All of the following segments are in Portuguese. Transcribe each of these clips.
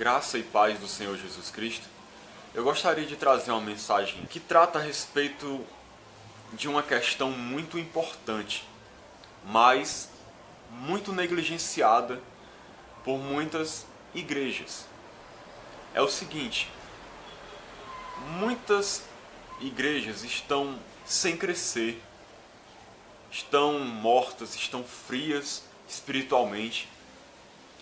Graça e paz do Senhor Jesus Cristo. Eu gostaria de trazer uma mensagem que trata a respeito de uma questão muito importante, mas muito negligenciada por muitas igrejas. É o seguinte: muitas igrejas estão sem crescer, estão mortas, estão frias espiritualmente,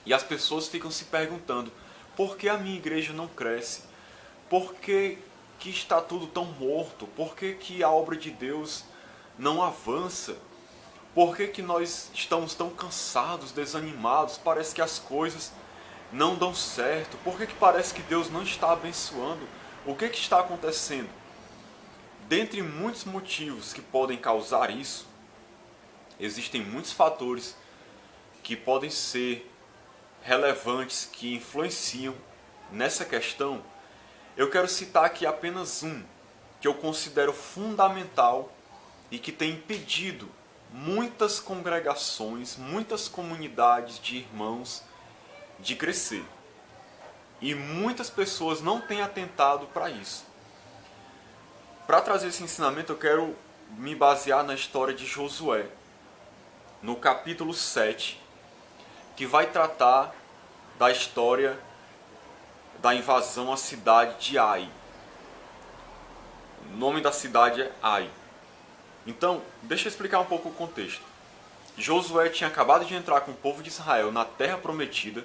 e as pessoas ficam se perguntando: por que a minha igreja não cresce? Por que está tudo tão morto? Por que a obra de Deus não avança? Por que nós estamos tão cansados, desanimados? Parece que as coisas não dão certo. Por que parece que Deus não está abençoando? O que está acontecendo? Dentre muitos motivos que podem causar isso, existem muitos fatores que podem ser relevantes, que influenciam nessa questão. Eu quero citar aqui apenas um, que eu considero fundamental e que tem impedido muitas congregações, muitas comunidades de irmãos de crescer. E muitas pessoas não têm atentado para isso. Para trazer esse ensinamento, eu quero me basear na história de Josué, no capítulo 7, que vai tratar da história da invasão à cidade de Ai. O nome da cidade é Ai. Então, deixa eu explicar um pouco o contexto. Josué tinha acabado de entrar com o povo de Israel na terra prometida,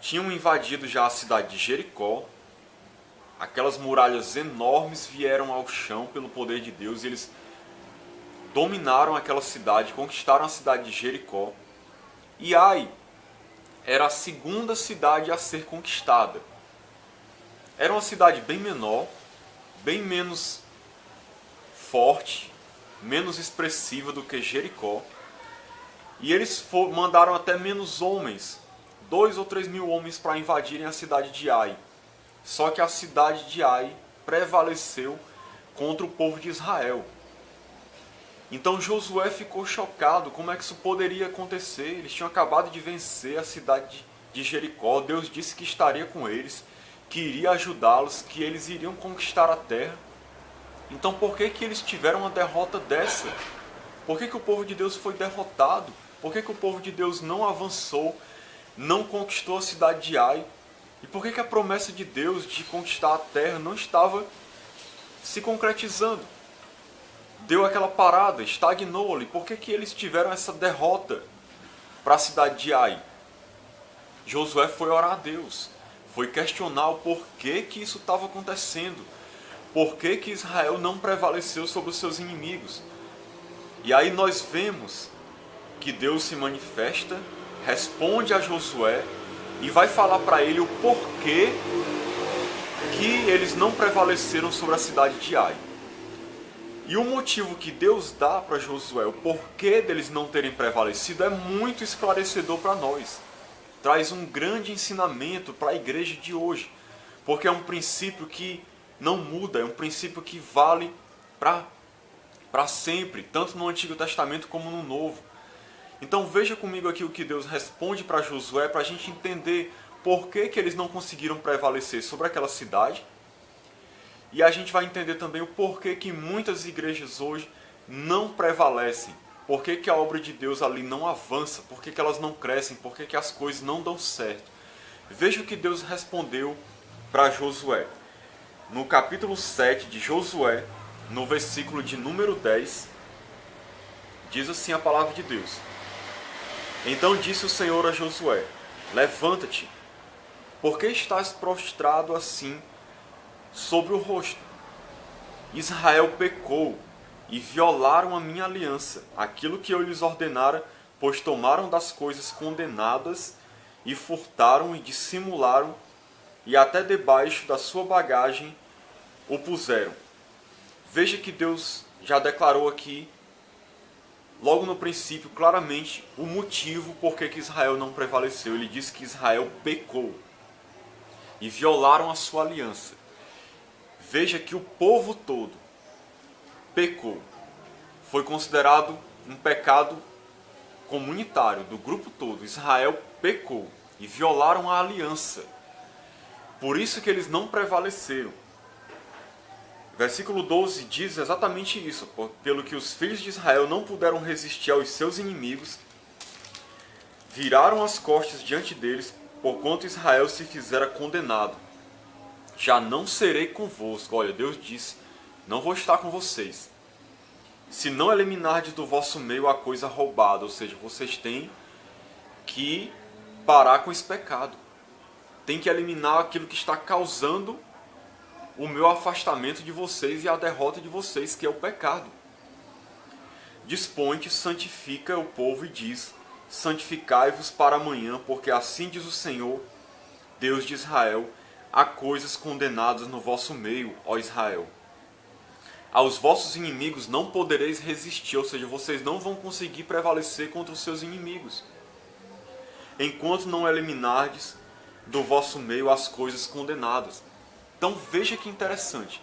tinham invadido já a cidade de Jericó, aquelas muralhas enormes vieram ao chão pelo poder de Deus, e eles dominaram aquela cidade, conquistaram a cidade de Jericó, e Ai era a segunda cidade a ser conquistada. Era uma cidade bem menor, bem menos forte, menos expressiva do que Jericó. E eles mandaram até menos homens, 2 ou 3 mil homens, para invadirem a cidade de Ai. Só que a cidade de Ai prevaleceu contra o povo de Israel. Então Josué ficou chocado, como é que isso poderia acontecer? Eles tinham acabado de vencer a cidade de Jericó, Deus disse que estaria com eles, que iria ajudá-los, que eles iriam conquistar a terra. Então por que eles tiveram uma derrota dessa? Por que o povo de Deus foi derrotado? Por que o povo de Deus não avançou, não conquistou a cidade de Ai? E por que a promessa de Deus de conquistar a terra não estava se concretizando? Deu aquela parada, estagnou ali. Por que eles tiveram essa derrota para a cidade de Ai? Josué foi orar a Deus, foi questionar o porquê que isso estava acontecendo. Por que Israel não prevaleceu sobre os seus inimigos? E aí nós vemos que Deus se manifesta, responde a Josué e vai falar para ele o porquê que eles não prevaleceram sobre a cidade de Ai. E o motivo que Deus dá para Josué, o porquê deles não terem prevalecido, é muito esclarecedor para nós. Traz um grande ensinamento para a igreja de hoje, porque é um princípio que não muda, é um princípio que vale para sempre, tanto no Antigo Testamento como no Novo. Então veja comigo aqui o que Deus responde para Josué, para a gente entender por que eles não conseguiram prevalecer sobre aquela cidade. E a gente vai entender também o porquê que muitas igrejas hoje não prevalecem. Por que a obra de Deus ali não avança? Por que elas não crescem? Por que as coisas não dão certo? Veja o que Deus respondeu para Josué. No capítulo 7 de Josué, no versículo de número 10, diz assim a palavra de Deus: Então disse o Senhor a Josué: Levanta-te, por que estás prostrado assim sobre o rosto? Israel pecou e violaram a minha aliança, aquilo que eu lhes ordenara, pois tomaram das coisas condenadas e furtaram e dissimularam, e até debaixo da sua bagagem o puseram. Veja que Deus já declarou aqui, logo no princípio, claramente o motivo por que Israel não prevaleceu. Ele disse que Israel pecou e violaram a sua aliança. Veja que o povo todo pecou. Foi considerado um pecado comunitário, do grupo todo. Israel pecou. e violaram a aliança. Por isso que eles não prevaleceram. Versículo 12 diz exatamente isso. Pelo que os filhos de Israel não puderam resistir aos seus inimigos, viraram as costas diante deles, porquanto Israel se fizera condenado. Já não serei convosco. Olha, Deus disse, não vou estar com vocês, se não eliminardes do vosso meio a coisa roubada. Ou seja, vocês têm que parar com esse pecado. Tem que eliminar aquilo que está causando o meu afastamento de vocês e a derrota de vocês, que é o pecado. Dispõe-te, santifica o povo e diz, santificai-vos para amanhã, porque assim diz o Senhor, Deus de Israel, há coisas condenadas no vosso meio, ó Israel. Aos vossos inimigos não podereis resistir, ou seja, vocês não vão conseguir prevalecer contra os seus inimigos, enquanto não eliminardes do vosso meio as coisas condenadas. Então veja que interessante.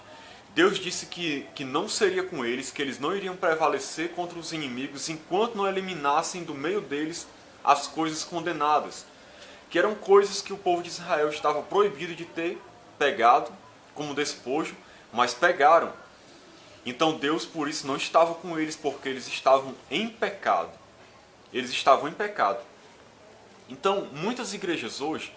Deus disse que não seria com eles, que eles não iriam prevalecer contra os inimigos enquanto não eliminassem do meio deles as coisas condenadas, que eram coisas que o povo de Israel estava proibido de ter pegado como despojo, mas pegaram. Então Deus por isso não estava com eles, porque eles estavam em pecado. Eles estavam em pecado. Então muitas igrejas hoje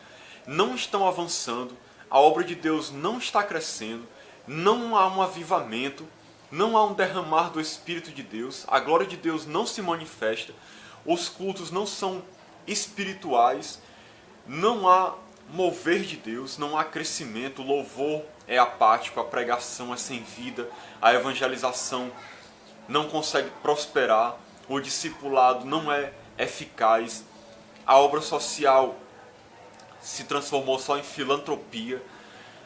não estão avançando, a obra de Deus não está crescendo, não há um avivamento, não há um derramar do Espírito de Deus, a glória de Deus não se manifesta, os cultos não são espirituais, não há mover de Deus, não há crescimento, o louvor é apático, a pregação é sem vida, a evangelização não consegue prosperar, o discipulado não é eficaz, a obra social se transformou só em filantropia,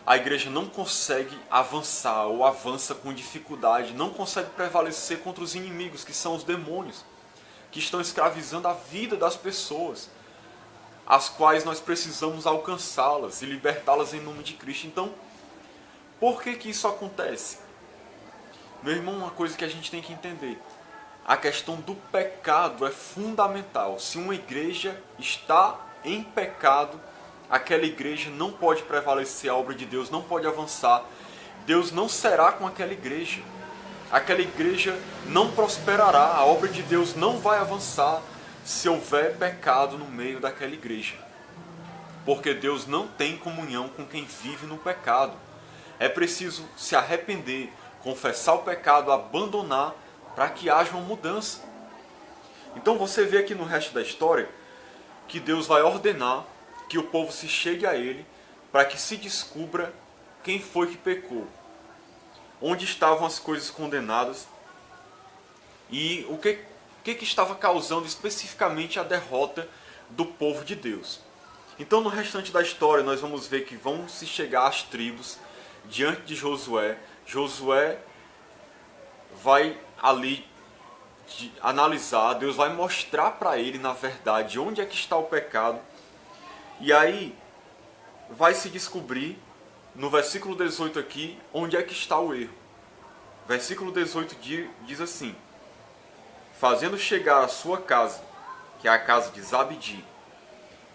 a igreja não consegue avançar ou avança com dificuldade, não consegue prevalecer contra os inimigos, que são os demônios, que estão escravizando a vida das pessoas, as quais nós precisamos alcançá-las e libertá-las em nome de Cristo. Então, por que isso acontece? Meu irmão, uma coisa que a gente tem que entender, a questão do pecado é fundamental. Se uma igreja está em pecado, aquela igreja não pode prevalecer, a obra de Deus não pode avançar, Deus não será com aquela igreja não prosperará, a obra de Deus não vai avançar se houver pecado no meio daquela igreja, porque Deus não tem comunhão com quem vive no pecado. É preciso se arrepender, confessar o pecado, abandonar, para que haja uma mudança. Então você vê aqui no resto da história que Deus vai ordenar que o povo se chegue a ele para que se descubra quem foi que pecou, onde estavam as coisas condenadas e o que estava causando especificamente a derrota do povo de Deus. Então no restante da história nós vamos ver que vão se chegar as tribos diante de Josué. Josué vai ali analisar, Deus vai mostrar para ele na verdade onde é que está o pecado. E aí vai se descobrir, no versículo 18 aqui, onde é que está o erro. Versículo 18 diz assim: fazendo chegar a sua casa, que é a casa de Zabdi,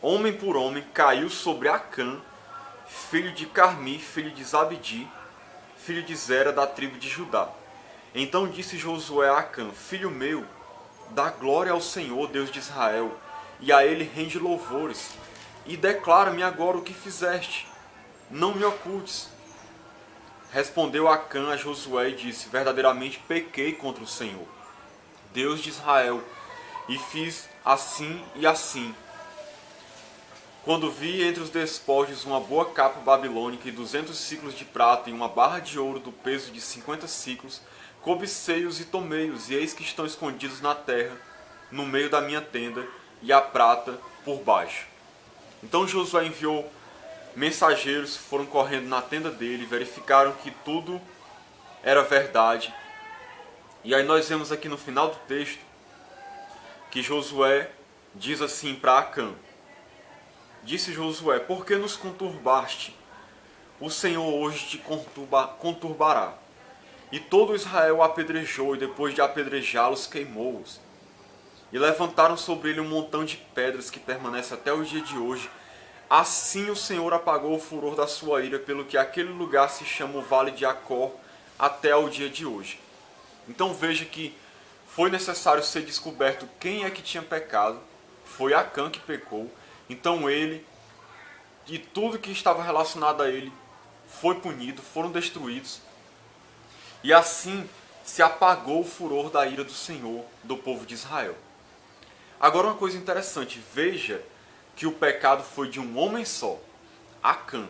homem por homem, caiu sobre Acã, filho de Carmi, filho de Zabdi, filho de Zera, da tribo de Judá. Então disse Josué a Acã: filho meu, dá glória ao Senhor, Deus de Israel, e a ele rende louvores. E declara-me agora o que fizeste, não me ocultes. Respondeu Acã a Josué e disse: verdadeiramente pequei contra o Senhor, Deus de Israel, e fiz assim e assim. Quando vi entre os despojos uma boa capa babilônica e 200 siclos de prata e uma barra de ouro do peso de 50 siclos, cobicei-os e tomei-os, e eis que estão escondidos na terra, no meio da minha tenda, e a prata por baixo. Então Josué enviou mensageiros, foram correndo na tenda dele, verificaram que tudo era verdade. E aí nós vemos aqui no final do texto que Josué diz assim para Acã: disse Josué: por que nos conturbaste? O Senhor hoje te conturbará. E todo Israel o apedrejou, e depois de apedrejá-los, queimou-os. E levantaram sobre ele um montão de pedras que permanece até o dia de hoje, Assim o Senhor apagou o furor da sua ira, pelo que aquele lugar se chama o Vale de Acor até o dia de hoje. Então veja que foi necessário ser descoberto quem é que tinha pecado. Foi Acã que pecou. Então ele e tudo que estava relacionado a ele foi punido, foram destruídos. E assim se apagou o furor da ira do Senhor do povo de Israel. Agora uma coisa interessante, veja que o pecado foi de um homem só, Acã.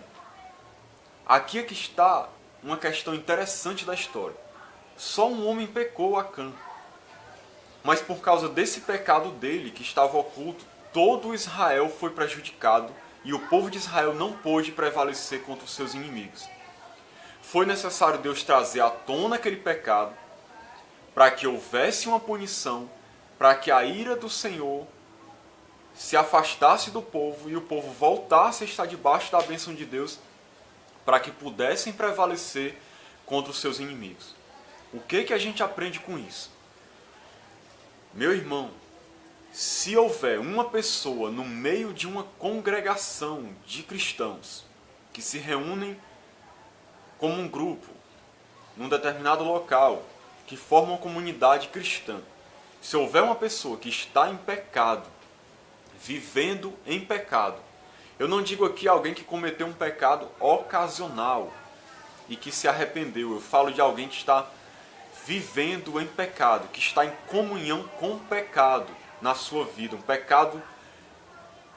Aqui é que está uma questão interessante da história. Só um homem pecou, Acã. Mas por causa desse pecado dele, que estava oculto, todo Israel foi prejudicado e o povo de Israel não pôde prevalecer contra os seus inimigos. Foi necessário Deus trazer à tona aquele pecado para que houvesse uma punição, para que a ira do Senhor se afastasse do povo e o povo voltasse a estar debaixo da bênção de Deus, para que pudessem prevalecer contra os seus inimigos. O que a gente aprende com isso? Meu irmão, se houver uma pessoa no meio de uma congregação de cristãos que se reúnem como um grupo, num determinado local, que forma uma comunidade cristã, se houver uma pessoa que está em pecado, vivendo em pecado, eu não digo aqui alguém que cometeu um pecado ocasional e que se arrependeu, eu falo de alguém que está vivendo em pecado, que está em comunhão com o pecado na sua vida, um pecado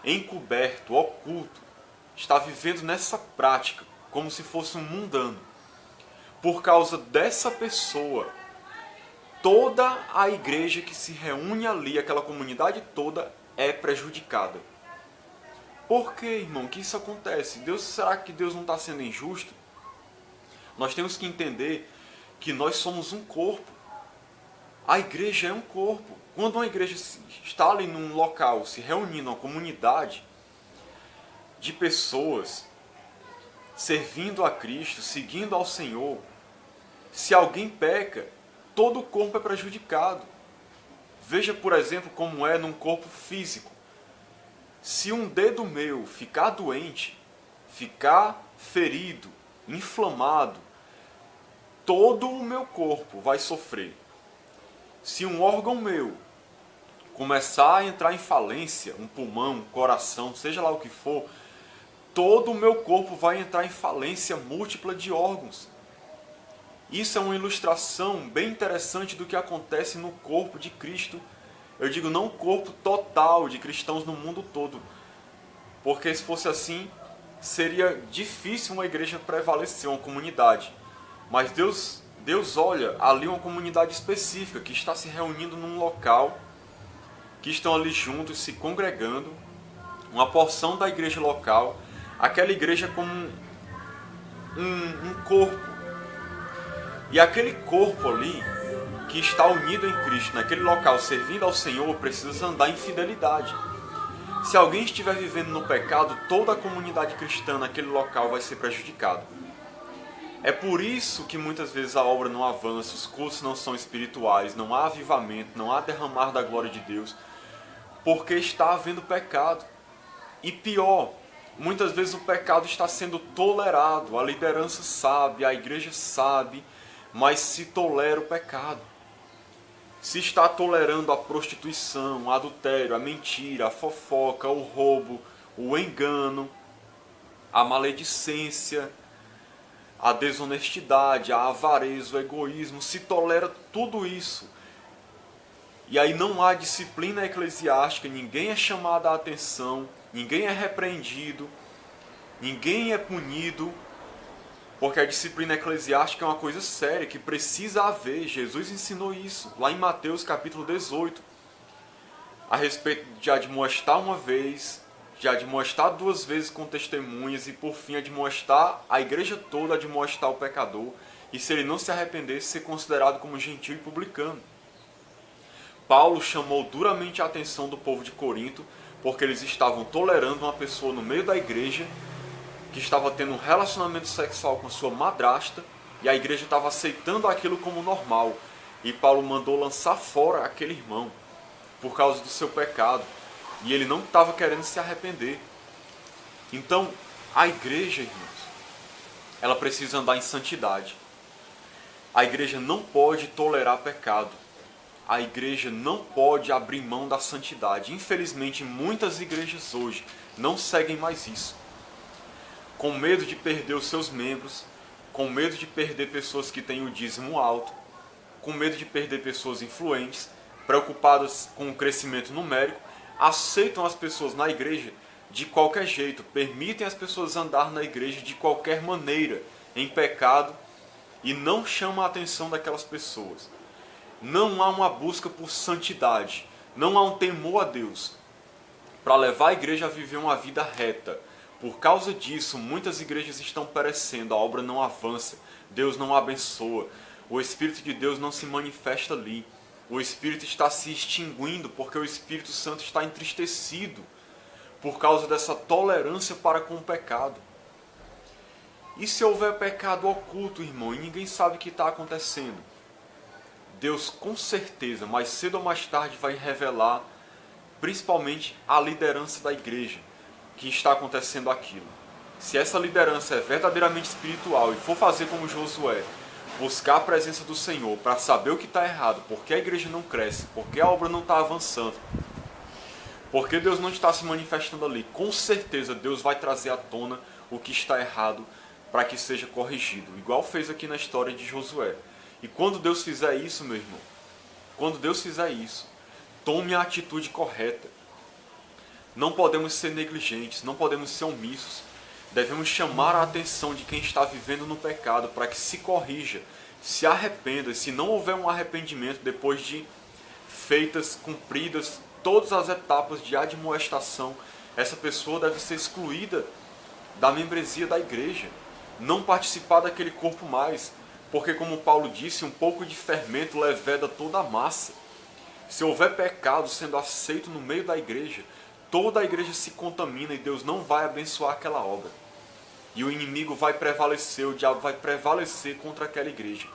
encoberto, oculto, está vivendo nessa prática, como se fosse um mundano. Por causa dessa pessoa, toda a igreja que se reúne ali, aquela comunidade toda, é prejudicada. Por que, irmão, que isso acontece? Será que Deus não está sendo injusto? Nós temos que entender que nós somos um corpo. A igreja é um corpo. Quando uma igreja está ali num local, se reunindo, uma comunidade de pessoas servindo a Cristo, seguindo ao Senhor, se alguém peca, todo o corpo é prejudicado. Veja, por exemplo, como é num corpo físico. Se um dedo meu ficar doente, ficar ferido, inflamado, todo o meu corpo vai sofrer. Se um órgão meu começar a entrar em falência, um pulmão, um coração, seja lá o que for, todo o meu corpo vai entrar em falência múltipla de órgãos. Isso é uma ilustração bem interessante do que acontece no corpo de Cristo. Eu digo não o corpo total de cristãos no mundo todo, porque se fosse assim, seria difícil uma igreja prevalecer, uma comunidade. Mas Deus olha ali uma comunidade específica que está se reunindo num local, que estão ali juntos, se congregando, uma porção da igreja local, aquela igreja como um corpo. E aquele corpo ali, que está unido em Cristo, naquele local, servindo ao Senhor, precisa andar em fidelidade. Se alguém estiver vivendo no pecado, toda a comunidade cristã naquele local vai ser prejudicada. É por isso que muitas vezes a obra não avança, os cultos não são espirituais, não há avivamento, não há derramar da glória de Deus, porque está havendo pecado. E pior, muitas vezes o pecado está sendo tolerado, a liderança sabe, a igreja sabe, mas se tolera o pecado. Se está tolerando a prostituição, o adultério, a mentira, a fofoca, o roubo, o engano, a maledicência, a desonestidade, a avareza, o egoísmo, se tolera tudo isso. E aí não há disciplina eclesiástica, ninguém é chamado à atenção, ninguém é repreendido, ninguém é punido, porque a disciplina eclesiástica é uma coisa séria, que precisa haver. Jesus ensinou isso, lá em Mateus capítulo 18, a respeito de admoestar uma vez, de admoestar duas vezes com testemunhas e por fim admoestar a igreja toda, admoestar o pecador, e se ele não se arrependesse, ser considerado como gentil e publicano. Paulo chamou duramente a atenção do povo de Corinto, porque eles estavam tolerando uma pessoa no meio da igreja que estava tendo um relacionamento sexual com sua madrasta, e a igreja estava aceitando aquilo como normal. E Paulo mandou lançar fora aquele irmão, por causa do seu pecado. E ele não estava querendo se arrepender. Então, a igreja, irmãos, ela precisa andar em santidade. A igreja não pode tolerar pecado. A igreja não pode abrir mão da santidade. Infelizmente, muitas igrejas hoje não seguem mais isso. Com medo de perder os seus membros, com medo de perder pessoas que têm o dízimo alto, com medo de perder pessoas influentes, preocupadas com o crescimento numérico, aceitam as pessoas na igreja de qualquer jeito, permitem as pessoas andar na igreja de qualquer maneira, em pecado, e não chamam a atenção daquelas pessoas. Não há uma busca por santidade, não há um temor a Deus para levar a igreja a viver uma vida reta. Por causa disso, muitas igrejas estão perecendo, a obra não avança, Deus não abençoa, o Espírito de Deus não se manifesta ali. O Espírito está se extinguindo porque o Espírito Santo está entristecido por causa dessa tolerância para com o pecado. E se houver pecado oculto, irmão, e ninguém sabe o que está acontecendo? Deus com certeza, mais cedo ou mais tarde, vai revelar, principalmente a liderança da igreja, que está acontecendo aquilo. Se essa liderança é verdadeiramente espiritual e for fazer como Josué, buscar a presença do Senhor para saber o que está errado, porque a igreja não cresce, porque a obra não está avançando, porque Deus não está se manifestando ali, com certeza Deus vai trazer à tona o que está errado para que seja corrigido, igual fez aqui na história de Josué. E quando Deus fizer isso, meu irmão, quando Deus fizer isso, tome a atitude correta. Não podemos ser negligentes, não podemos ser omissos. Devemos chamar a atenção de quem está vivendo no pecado para que se corrija, se arrependa. Se não houver um arrependimento depois de feitas, cumpridas todas as etapas de admoestação, essa pessoa deve ser excluída da membresia da igreja, não participar daquele corpo mais, porque como Paulo disse, um pouco de fermento leveda toda a massa. Se houver pecado sendo aceito no meio da igreja, toda a igreja se contamina e Deus não vai abençoar aquela obra. E o inimigo vai prevalecer, o diabo vai prevalecer contra aquela igreja.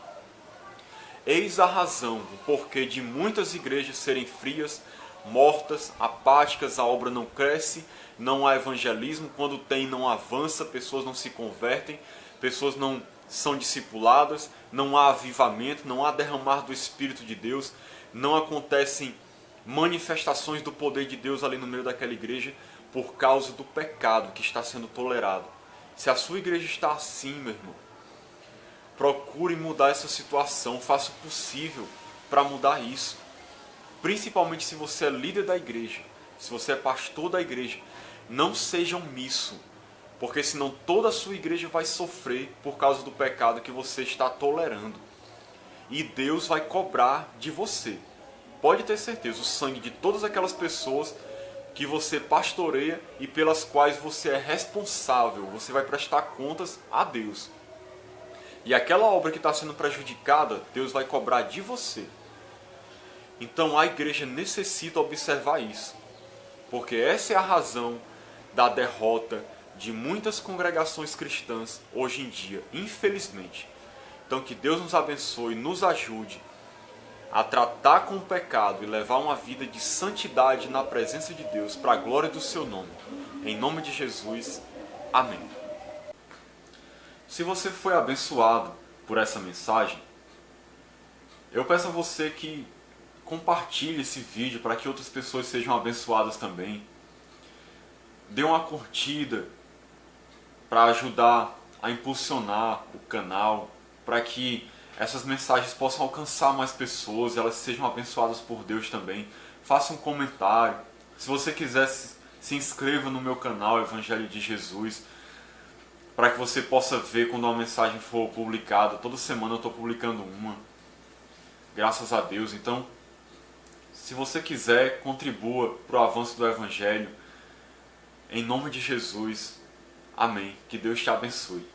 Eis a razão, o porquê de muitas igrejas serem frias, mortas, apáticas, a obra não cresce, não há evangelismo, quando tem não avança, pessoas não se convertem, pessoas não são discipuladas, não há avivamento, não há derramar do Espírito de Deus, não acontecem manifestações do poder de Deus ali no meio daquela igreja por causa do pecado que está sendo tolerado. Se a sua igreja está assim, meu irmão, procure mudar essa situação, faça o possível para mudar isso. Principalmente se você é líder da igreja, se você é pastor da igreja, não seja omisso, porque senão toda a sua igreja vai sofrer por causa do pecado que você está tolerando. E Deus vai cobrar de você. Pode ter certeza, o sangue de todas aquelas pessoas que você pastoreia e pelas quais você é responsável, você vai prestar contas a Deus. E aquela obra que está sendo prejudicada, Deus vai cobrar de você. Então a igreja necessita observar isso, porque essa é a razão da derrota de muitas congregações cristãs hoje em dia, infelizmente. Então que Deus nos abençoe, nos ajude a tratar com o pecado e levar uma vida de santidade na presença de Deus, para a glória do seu nome. Em nome de Jesus, amém. Se você foi abençoado por essa mensagem, eu peço a você que compartilhe esse vídeo para que outras pessoas sejam abençoadas também. Dê uma curtida para ajudar a impulsionar o canal, para que essas mensagens possam alcançar mais pessoas, elas sejam abençoadas por Deus também. Faça um comentário. Se você quiser, se inscreva no meu canal Evangelho de Jesus, para que você possa ver quando uma mensagem for publicada. Toda semana eu estou publicando uma, graças a Deus. Então, se você quiser, contribua para o avanço do Evangelho. Em nome de Jesus, amém. Que Deus te abençoe.